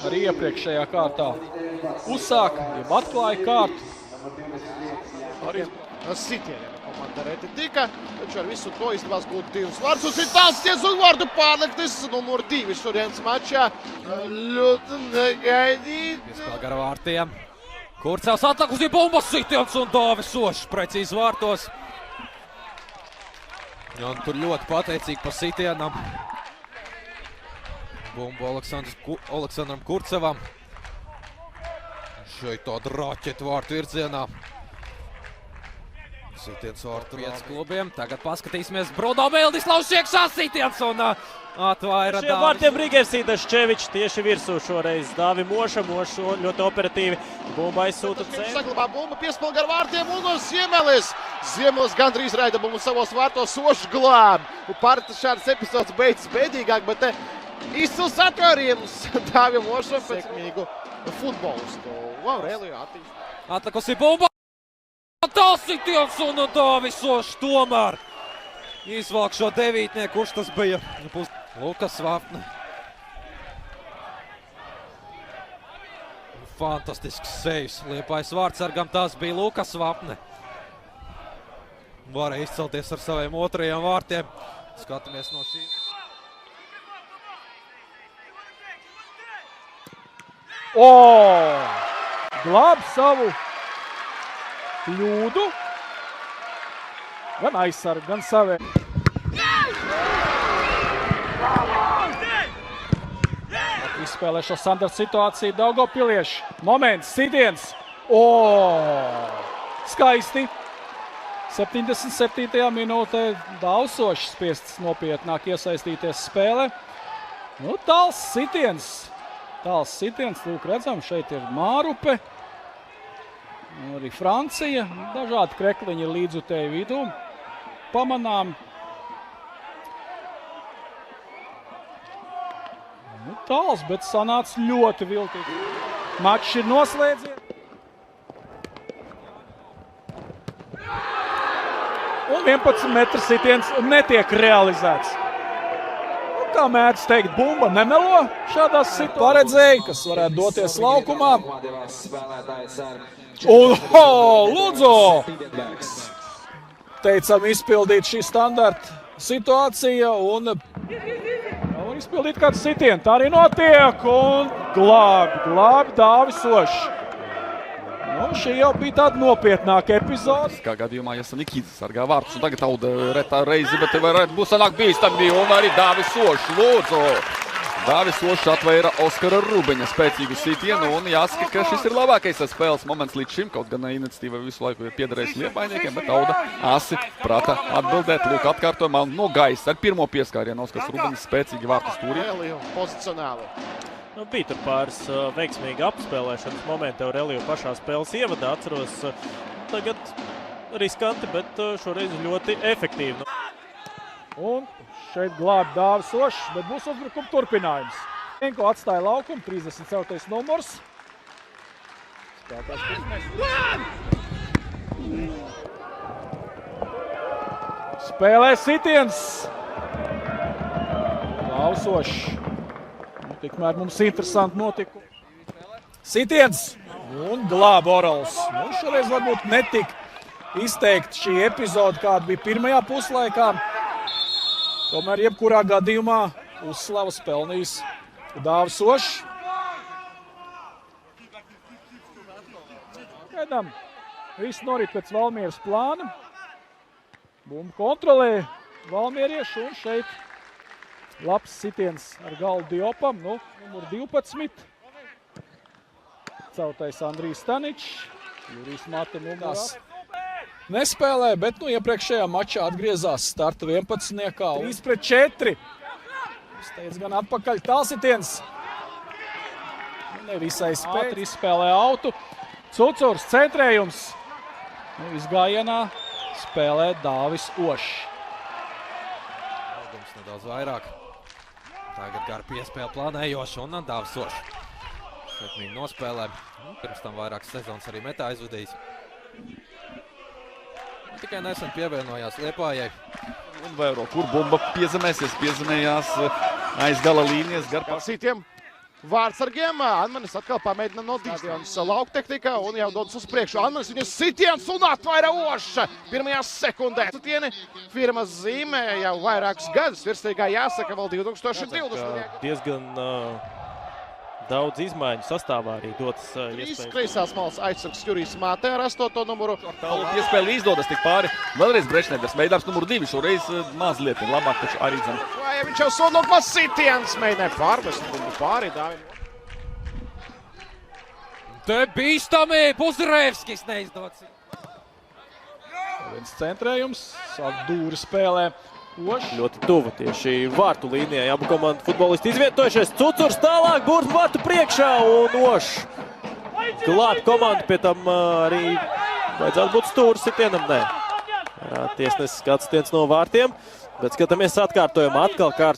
arī iepriekšējā kārtā uzsāka, jeb atklāja kārtu. Arī sitieniem komanda reti tika, taču ar visu to izdevās gūt 2 vārdus. Un Sitāls un vārdu pārliktis numur 2 šodienas mačā. Ļoti negaidīt. Piespēl gara vārtiem. Kurcevs atlakus ir bumbas sitiens un Dāvis Ošs precīzi vārtos. Un tur ļoti pateicīgi pa sitienam. Bumbu Aleksandram Kurcevam. Šeit tāda raķeta vārtu virzienā. Sitiens vārtu 5 klubiem. Tagad paskatīsimies. Bruno Meldis lauž iekšā sitiens un atvaira Šiem vārtiem Brigers Idaščevičs tieši virsū šoreiz. Dāvi Moša ļoti operatīvi. Bumba aizsūta ceļu. Saglabā bumbu, piespēl gar vārtiem un Ziemelis. Ziemelis gandrīz raida bumbu savos vārtos, Ošs glāb. Parasti šāds epizods beidzas bēdīgāk, bet te izcils atvērījums Dāvim Mošam pēc sekmīgu futbolistu. Aureliju attīst. Atlakusi bumba. Tāls sitiens un Dāvis Ošs tomēr izvalk šo devītnieku, kurš tas bija. Lukas Vapne. Fantastisks sejs. Liepājas vārdsargam tas bija Lukas Vapne. Varēja izcelties ar saviem otrajiem vārtiem. Skatāmies no šī. Glāb savu kļūdu. Gan aizsargu, gan savē. Izspēlē šo standarta situāciju Daugavpilieši. Moments, sitiens. Skaisti. 77. minūtē Dāvis Ošs spiests nopietnāk iesaistīties spēlē. Tāls sitiens. Lūk, redzam, šeit ir Mārupe. Arī Francija. Dažādi krekliņi ir līdzutēju vidū. Pamanām. Tāls, bet sanāca ļoti viltīgi. Mačs ir noslēdzies. Un 11 metru sitiens netiek realizēts. Kā mēdz teikt, bumba nemelo šādās situācijās. Paredzēja, kas varētu doties laukumā. Un Ludzo! Teicam, izpildīt šī standarta situācija un izpildīt kādu sitienu. Tā arī notiek un glāb Dāvis Ošs. Šī jau bija tāda nopietnāka epizode. Kā gadījumā, ja Sanikīdze sargā vārtus, un tagad auda retā reizi, bet te varētu būt sanāk bīstami, un arī Dāvis Ošs, lūdzu. Dāvis Ošs atvēra Oskara Rubeņa spēcīgu sitienu, un jāsaka, ka šis ir labākais spēles moments līdz šim. Kaut gan iniciatīva visu laiku ir piederējusi Liepājniekiem, bet auda asi prata atbildēt. Lūk, atkārtojumā no gaisa ar pirmo pieskārienu Oskars Rubeņas spēcīgi vārtu stūrī. Pozicionāli. Bija tur pāris veiksmīgi apspēlēšanas momenti Aureliju pašā spēles ievadā. Atceros, tagad riskanti, bet šoreiz ļoti efektīvi. Un šeit glāb Dāvis Ošs, bet būs uzbrukuma turpinājums. Enko atstāja laukumu, 34. numurs. Spēlē sitiens. Dāvis Ošs. Tikmēr mums interesanti notikumi. Sitiens un glāb Orals. Šoreiz varbūt netik izteikti šī epizode, kāda bija pirmajā puslaikā. Tomēr jebkurā gadījumā uzslavas pelnījis Dāvis Ošs. Gaidām, viss norit pēc Valmieras plāna. Bumbu kontrolē valmierieši un šeit labs sitiens ar galvu Diopam, numur 12. Celtais Andrijs Staničs, Jurijs Mate numurās. Nespēlē, bet iepriekšējā mačā atgriezās starta 11-niekā. 3-4. Steidz gan atpakaļ tālsitiens. Nevisai spētri izspēlē autu. Cucurs centrējums. Izgājienā spēlē Dāvis Ošs. Augums nedaudz vairāk. Tagad gar piespēle plānējoši un Dāvis Ošs. Sekmīgi nospēlē. Pirms tam vairākas sezonas arī metā aizvadījis. Tikai nesen pievienojās Liepājai. Un vēro, kur bumba piezemēsies, piezemējās aiz gala līnijas gar Sitiem. Vārtsargiem. Anmanis atkal pamēģina no distances lauktehnikā un jau dodas uz priekšu. Anmanis viņas sitiens un atvaira Oša pirmajās sekundēs. Sitieni firmas zīmē jau vairākus gadus. Virsīgā jāsaka vēl 2020. Diezgan daudz izmaiņu sastāvā arī dotas iespējas. Kreisās malas aizsargs Jurijs Mātē ar 8. numuru. Iespēja izdodas tik pāri. Vēlreiz Brečnevs, meidārs numur 2. Šoreiz mazliet labāk, taču arī zem. Vai viņš jau sodokmas sitiens mēģināja pārvest pāri Dāvim. Te bīstami Puzarevskis neizdots. Viens centrējums, sāk dūri spēlē. Ošs. Ļoti tuvu tieši vārtu līnijai. Abu komandu futbolisti izvietojušies. Cucurs tālāk, Būrs vārtu priekšā un Ošs. Klāt komandu, pie tam arī vajadzētu būt stūri sitienam. Nē. Tiesnesis kāds sitiens no vārtiem, bet skatāmies atkārtojumu atkal kārt.